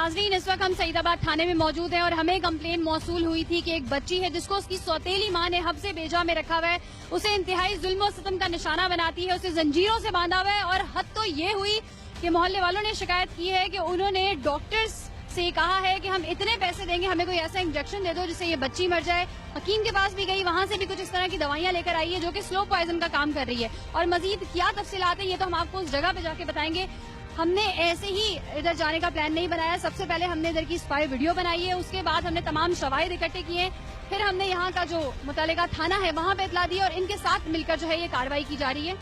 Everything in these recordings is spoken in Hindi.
नाजरीन, इस वक्त हम सईदाबाद थाने में मौजूद हैं और हमें कंप्लेन मौसूल हुई थी कि एक बच्ची है जिसको उसकी सौतेली मां ने हब्से बेजा में रखा हुआ है, उसे इंतहाई जुल्म और सितम का निशाना बनाती है, उसे जंजीरों से बांधा हुआ है। और हद तो ये हुई कि मोहल्ले वालों ने शिकायत की है कि उन्होंने डॉक्टर्स से कहा है कि हम इतने पैसे देंगे, हमें कोई ऐसा इंजेक्शन दे दो जिससे ये बच्ची मर जाए। हकीम के पास भी गई, वहां से भी कुछ इस तरह की दवाइयां लेकर आई है जो कि स्लो पॉइजन का काम कर रही है। और मजीद क्या तफसीलात है ये तो हम आपको उस जगह पे जाके बताएंगे। हमने ऐसे ही इधर जाने का प्लान नहीं बनाया। सबसे पहले हमने इधर की स्पाई वीडियो बनाई है, उसके बाद हमने तमाम शवाहिद इकट्ठे किए, फिर हमने यहाँ का जो मुतल्लिका थाना है वहाँ पे इतला दी और इनके साथ मिलकर जो है ये कार्रवाई की जा रही है।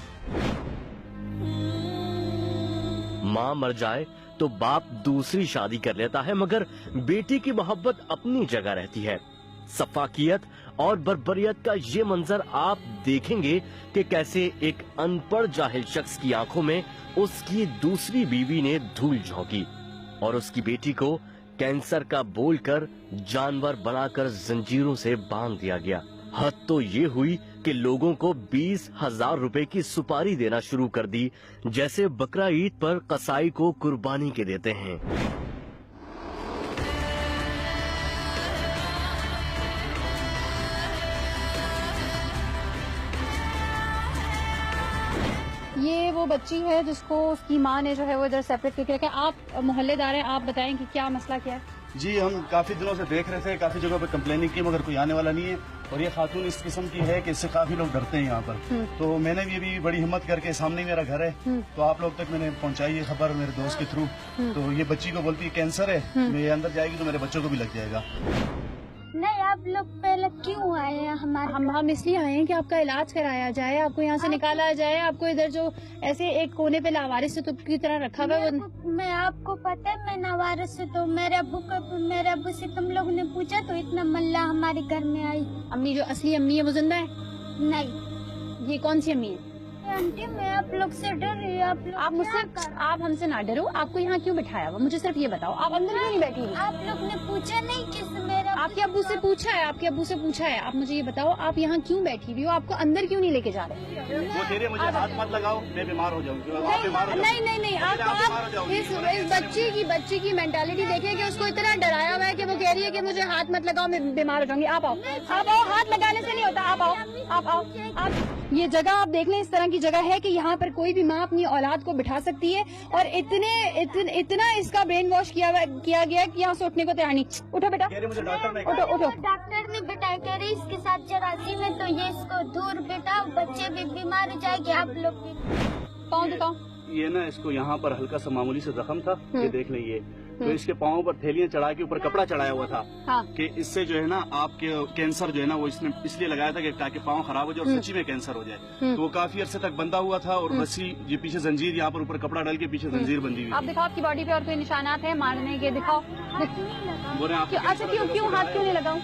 माँ मर जाए तो बाप दूसरी शादी कर लेता है, मगर बेटी की मोहब्बत अपनी जगह रहती है। सफाकियत और बर्बरियत का ये मंजर आप देखेंगे कि कैसे एक अनपढ़ जाहिल शख्स की आंखों में उसकी दूसरी बीवी ने धूल झोंकी और उसकी बेटी को कैंसर का बोलकर जानवर बनाकर जंजीरों से बांध दिया गया। हद तो ये हुई कि लोगों को 20,000 रुपए की सुपारी देना शुरू कर दी, जैसे बकरा ईद पर कसाई को कुर्बानी के देते हैं। ये वो बच्ची है जिसको उसकी माँ ने जो है वो इधर सेपरेट करके रखा है। आप मोहल्लेदार हैं, आप बताएं कि क्या मसला क्या है। जी, हम काफी दिनों से देख रहे थे, काफी जगह पे कंप्लेनिंग की, मगर कोई आने वाला नहीं है। और ये खातून इस किस्म की है कि इससे काफी लोग डरते हैं यहाँ पर। तो मैंने भी बड़ी हिम्मत करके, सामने मेरा घर है तो आप लोग तक मैंने पहुँचाई है खबर मेरे दोस्त के थ्रू। तो ये बच्ची को बोलती है कैंसर है, मैं अंदर जाएगी तो मेरे बच्चों को भी लग जाएगा। नहीं, आप लोग पहले क्यों आए हैं हमारे? हम इसलिए आए हैं कि आपका इलाज कराया जाए, आपको यहाँ से निकाला जाए। आपको इधर जो ऐसे एक कोने पे लावारिस से की तरह रखा हुआ है। मैं आपको पता है मैं नवारिस से, तो मेरे अब्बू से तुम लोग ने पूछा तो इतना मल्ला हमारे घर में आई। अम्मी जो असली अम्मी है वो जिंदा है? नहीं। ये कौन सी अम्मी है? आंटी, मैं आप लोग से डर रही हूँ। आप हमसे ना डरो। आपको यहाँ क्यों बिठाया हुआ, मुझे सिर्फ ये बताओ, आप अंदर क्यों नहीं बैठी? आप लोग ने पूछा नहीं किस मेरा? आपके अब्बू से पूछा है, आपके अब्बू से पूछा है। आप मुझे ये बताओ, आप यहाँ क्यों बैठी हुई हो, आपको अंदर क्यों नहीं लेके जा रहे? वो तेरे मुझे हाथ मत लगाओ, मैं बीमार हो जाऊंगी। नहीं, आप इस बच्ची की मेंटालिटी देखिए कि उसको इतना डराया हुआ है कि वो कह रही है कि मुझे हाथ मत लगाओ, मैं बीमार हो जाऊंगी। आप आओ, हाथ लगाने से नहीं होता। आप आओ। ये जगह आप देख लें, इस तरह की जगह है कि यहाँ पर कोई भी माँ अपनी औलाद को बिठा सकती है। और इतना इसका ब्रेन वॉश किया गया कि यहाँ से उठने को तैयार नहीं। उठो बेटा, उठो। डॉक्टर ने बिठाया, कह रही इसके साथ जरासीम है तो ये इसको दूर बिठाओ, बच्चे भी बीमार हो जाएंगे। आप लोग पाँव दिखाओ। ये ना, इसको यहाँ पर हल्का सा मामूली से जख्म था, ये देख लें। ये तो इसके पाँव पर थैलियां चढ़ा के ऊपर कपड़ा चढ़ाया हुआ था। हाँ। कि इससे जो है ना आपके कैंसर जो है ना वो इसने इसलिए लगाया था कि ताकि पाँव खराब हो जाए और सच्ची में कैंसर हो जाए। तो वो काफी अरसे तक बंधा हुआ था और रस्सी, ये पीछे जंजीर, यहाँ पर ऊपर कपड़ा डाल के पीछे जंजीर बंधी हुई। आप दिखाओ आपकी बॉडी पे और कोई निशानात है मारने के, दिखाओ। अच्छा, क्यों हाथ क्यों नहीं लगाऊं?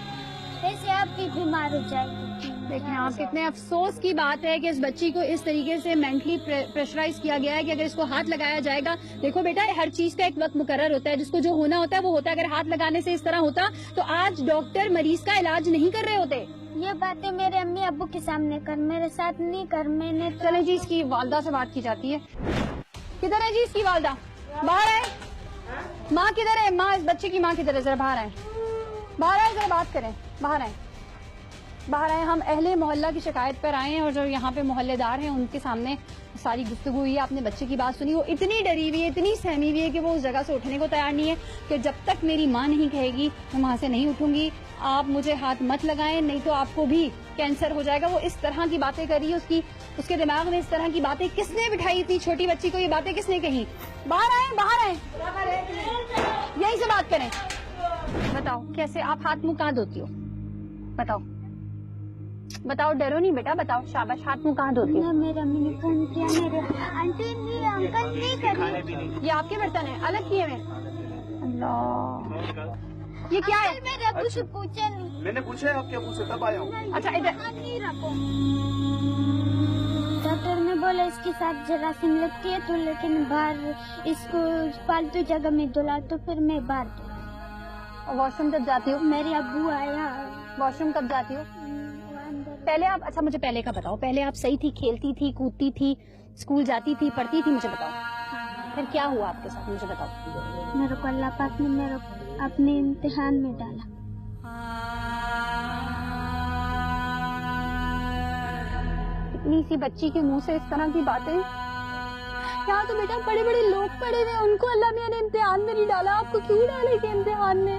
ऐसे आप भी बीमार हो जाएंगे। देखिए, आप कितने अफसोस की बात है कि इस बच्ची को इस तरीके से मेंटली प्रेशराइज किया गया है कि अगर इसको हाथ लगाया जाएगा। देखो बेटा, हर चीज का एक वक्त मुकर्रर होता है, जिसको जो होना होता है वो होता है। अगर हाथ लगाने से इस तरह होता तो आज डॉक्टर मरीज का इलाज नहीं कर रहे होते। ये बातें मेरे अम्मी अब्बू के सामने कर, मेरे साथ नहीं कर। मैंने चले जी, इसकी वालदा से बात की जाती है। किधर है जी इसकी वालदा? बाहर है। माँ किधर है? माँ, इस बच्चे की माँ किधर है? जरा बाहर आए, जरा बात करें। बाहर आए। हम अहले मोहल्ला की शिकायत पर आए हैं और जो यहाँ पे मोहल्लेदार हैं उनके सामने सारी गुफ्तगू हुई है। आपने बच्चे की बात सुनी, वो इतनी डरी हुई है, इतनी सहमी हुई है कि वो उस जगह से उठने को तैयार नहीं है कि जब तक मेरी माँ नहीं कहेगी मैं वहाँ से नहीं उठूंगी। आप मुझे हाथ मत लगाएं, नहीं तो आपको भी कैंसर हो जाएगा। वो इस तरह की बातें कर रही है, उसके दिमाग में इस तरह की बातें किसने बिठाई? इतनी छोटी बच्ची को ये बातें किसने कही? बाहर आए, यहीं से बात करें। बताओ कैसे आप हाथ मुंह कहाँ धोती हो? बताओ, डरो नहीं बेटा, बताओ। शाबाश, हाथ मुंह कहाँ धोती हो? मेरे अम्मी ने फोन किया, मेरे आंटी नहीं, अंकल नहीं करिए। ये आपके बर्तन है, अलग किए हुए। अल्लाह, ये क्या है? मेरे अब्बू से पूछा नहीं। मैंने पूछा है आपके अब्बू से, तब आया हूँ। अच्छा, इधर नहीं रखो। डॉक्टर ने बोला इसके साथ जरासीम लगती है तो, लेकिन बाहर इसको फालतू जगह में धुला, तो फिर मैं बाहर। वॉशरूम कब जाती हो? मेरे अब्बू आया। वॉशरूम कब जाती हो? पहले आप, अच्छा मुझे पहले का बताओ, पहले आप सही थी, खेलती थी, कूदती थी, स्कूल जाती थी, पढ़ती थी, मुझे बताओ। फिर क्या हुआ आपके साथ, मुझे बताओ। मेरे को अल्लाह पाक ने मेरे अपने इम्तिहान में डाला। इतनी सी बच्ची के मुंह से इस तरह की बातें। यहाँ तो बेटा बड़े बड़े लोग पड़े हुए, उनको अल्लाह मियां ने इम्तिहान में नहीं डाला, आपको क्यों डालेंगे इम्तिहान में?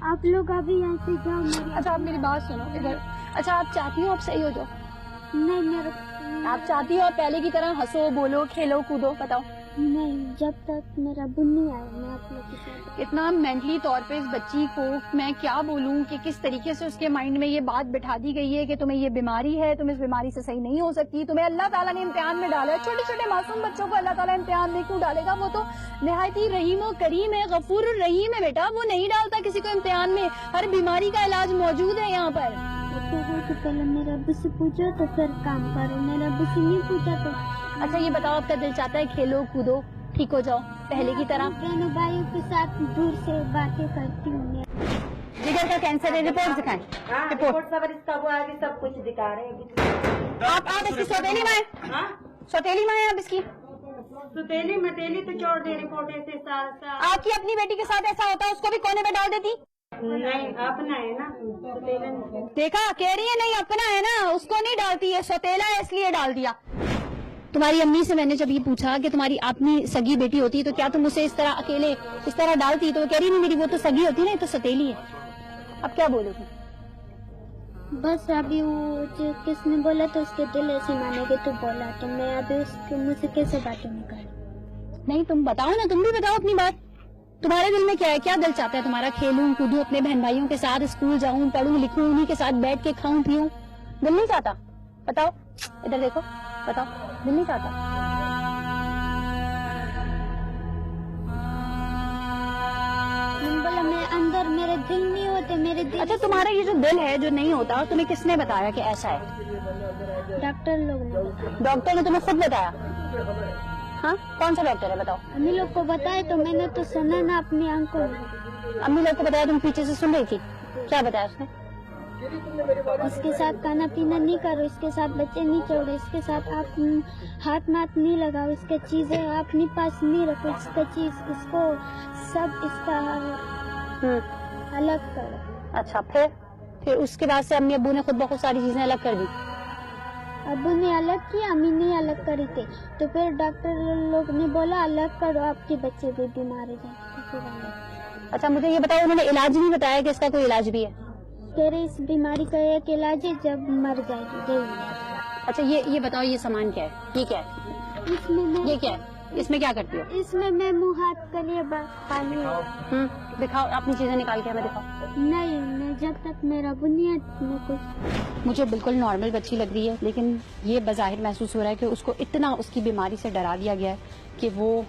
आप लोग अभी यहाँ से जाओ। अच्छा आप मेरी बात सुनो इधर। अच्छा आप चाहती हो आप सही हो जाओ? नहीं, मेरे आप चाहती हो आप पहले की तरह हंसो, बोलो, खेलो, कूदो? बताओ। नहीं, जब तक मेरा बुन्नी आए मैं आप लोग के साथ। इतना मेंटली तौर पे इस बच्ची को मैं क्या बोलूं कि किस तरीके से उसके माइंड में ये बात बिठा दी गई है कि तुम्हें ये बीमारी है, तुम इस बीमारी से सही नहीं हो सकती, तुम्हें अल्लाह ताला ने इम्तिहान में डाला है। छोटे छोटे मासूम बच्चों को अल्लाह ताला इम्तिहान में क्यों डालेगा? वो तो निहायत ही रहीम और करीम है, गफूर और रहीम है बेटा, वो नहीं डालता किसी को इम्तिहान में। हर बीमारी का इलाज मौजूद है यहाँ पर। तो पहले मेरे अब्बू से पूछो तो फिर काम करो, मेरे अब्बू से नहीं पूछा तो। अच्छा ये बताओ, आपका दिल चाहता है खेलो कूदो, ठीक हो जाओ पहले की तरह? बहनों भाइयों के साथ दूर से बातें करती हूँ। जिगर का कैंसर है, रिपोर्ट दिखाएं। रिपोर्ट सब इसका वो आगे सब कुछ दिखा रहे हैं। आप इसकी सौतेली माँ है? हाँ? सौतेली माँ है आप इसकी? सुतेली मतेली तो छोड़ दे, रिपोर्ट ऐसे आपकी अपनी बेटी के साथ ऐसा होता, उसको भी कोने में डाल देती? नहीं, अपना है ना सुतेला। देखा, कह रही है नहीं अपना है ना, उसको नहीं डालती है, सौतेला है इसलिए डाल दिया। तुम्हारी अम्मी से मैंने जब ये पूछा कि तुम्हारी अपनी सगी बेटी होती तो क्या तुम उसे इस तरह अकेले इस तरह डालती, तो वो कह रही नहीं मेरी वो तो सगी होती ना, ये तो सौतेली है। अब क्या बोलोगी? बस अभी वो जो किसने बोला तो उसके दिल ऐसे मानेगे तो बोला, तो मैं अभी उसके मुँह से कैसे बातें निकालूं? नहीं तुम बताओ ना, तुम भी बताओ अपनी बात। तुम्हारे दिल में क्या है, क्या दिल चाहता है तुम्हारा? खेलूं कूदूं अपने बहन भाइयों के साथ, स्कूल जाऊं, पढ़ूं लिखूं, उन्हीं के साथ बैठ के खाऊं पीऊं? दिल नहीं चाहता? बताओ, इधर देखो, बताओ, दिल नहीं चाहता? बोला मैं अंदर मेरे दिल नहीं होते, मेरे दिल। अच्छा तुम्हारा ये जो दिल है जो नहीं होता, तुम्हें किसने बताया कि ऐसा है? डॉक्टर लोग ने बताया। डॉक्टर ने तुम्हें खुद बताया? हाँ, कौन सा डॉक्टर है बताओ? अम्मी लोग को बताया तो मैंने तो सुना ना अपनी आंखों में। अम्मी लोग को बताया, तुम पीछे से सुन रही थी? क्या बताया उसने? इसके साथ खाना पीना नहीं करो, इसके साथ बच्चे नहीं छोड़ो, इसके साथ आप हाथ माथ नहीं लगाओ, इसका चीजें अपने पास नहीं रखो, इसका चीज इसको सब इसका अलग करो। अच्छा फिर उसके बाद से अम्मी अब्बू ने खुद बहुत सारी चीजें अलग कर दी? अब्बू ने अलग किया, अम्मी ने अलग करी थी, तो फिर डॉक्टर लोग ने बोला अलग करो, आपके बच्चे भी बीमार जाए। अच्छा मुझे ये बताओ, उन्होंने इलाज नहीं बताया कि इसका कोई इलाज भी है? कह रहे इस बीमारी का एक इलाज है, जब मर जाएगी। अच्छा ये बताओ, ये सामान क्या है, ये क्या है? इसमें ये क्या है, इसमें क्या करती हो? इसमें मैं मुँह हाथ के लिए पानी। दिखाओ अपनी चीजें निकाल के हमें दिखाओ। नहीं, मैं जब तक मेरा बुनियाद में कुछ। मुझे बिल्कुल नॉर्मल बच्ची लग रही है, लेकिन ये बज़ाहिर महसूस हो रहा है कि उसको इतना उसकी बीमारी से डरा दिया गया है कि वो